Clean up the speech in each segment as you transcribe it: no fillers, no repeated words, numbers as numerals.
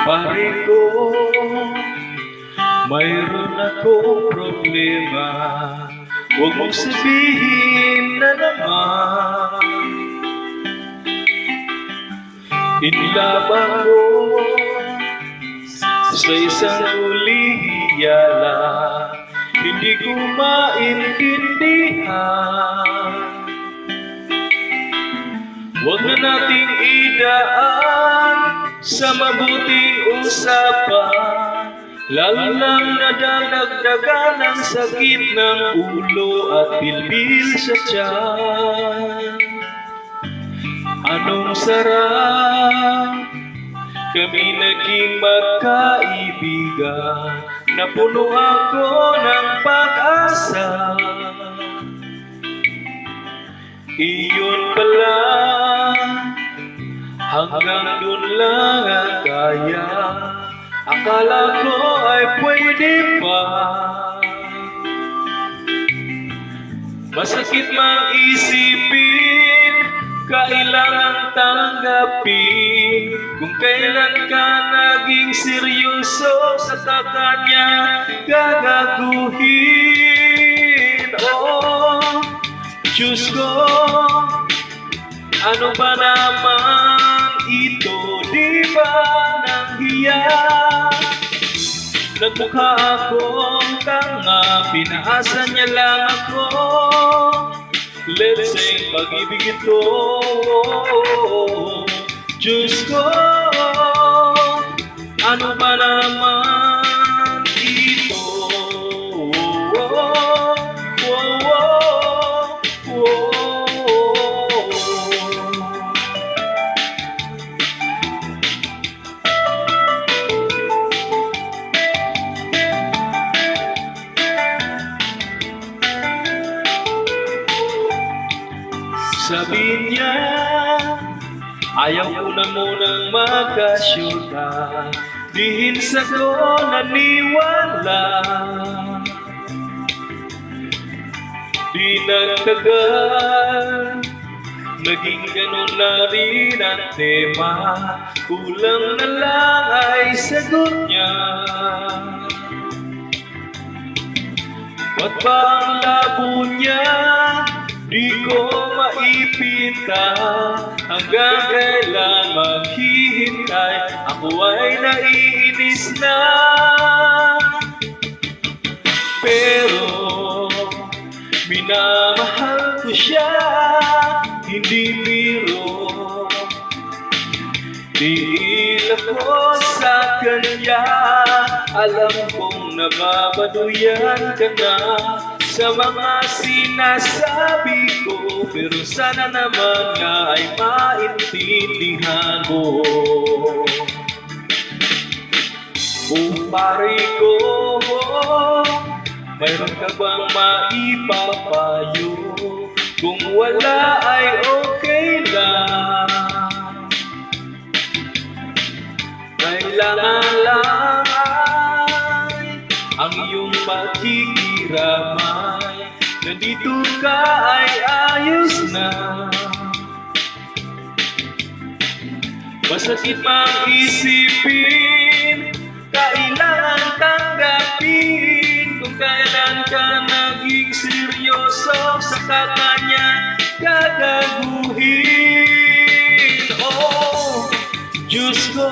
Pare ko, mayroon akong problema. Huwag mong sabihin na naman inlaba ko sa isang ulihiyala. Hindi ko maintindihan. Huwag na nating idaan sa mabuting usapan, lalo lang nadadagdagan ang sakit ng ulo at bilbil sa tiyan. Anong sarap kami naging magkaibigan, napuno ako ng pag-asa. Iyon pala, hanggang dun lang ang kaya. Akala ko ay pwede pa. Masakit mang isipin, kailangan tanggapin. Kung kailan ka naging seryoso, sa kanya gagaguhin. Oh, Diyos ko, ano ba naman ito? Di ba nang hiya? Nagmukha akong tanga, pinaasa niya lang ako. Let's say pag-ibig ito. Diyos ko, ano ba naman ito? Sabi niya, ayaw ko na munang magkasyuta. Di sa ko naniwala. Di nagtagal, naging ganun na rin ang tema. Kulang na lang ay sagot niya. Ba't ba ang labo niya? Di ko maipinta, hanggang kailan maghihintay. Ako ay naiinis na. Pero minamahal ko siya, hindi biro. Tiil ako sa kanya, alam kong nababaduyan ka na sa mga sinasabi ko, pero sana naman nga ay maintindihan mo. Kung pare ko, mayroon ka bang maipapayo? Kung wala ay okay lang. Kailangan lang ay ang iyong pakikiramay. Nandito ka ay ayos na. Masakit mang isipin, kailangan tanggapin. Kung kailan ka naging seryoso, sa kanya gagaguhin. Oh, Diyos ko,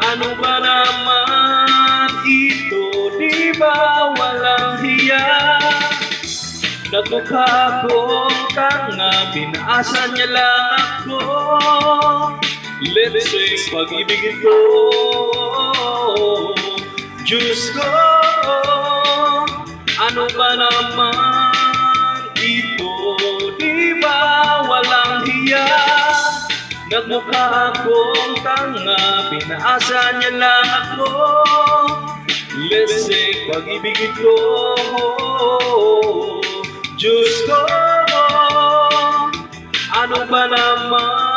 ano ba naman ito? Di ba walang hiya? Nagmukha akong tanga, pinaasa niya lang ako. Let's say pag-ibig ito. Diyos ko, ano ba naman ito? Di ba walang hiya? Nagmukha akong tanga, pinaasa niya lang ako. Let's say pag-ibig ito. Diyos ko, ano ba naman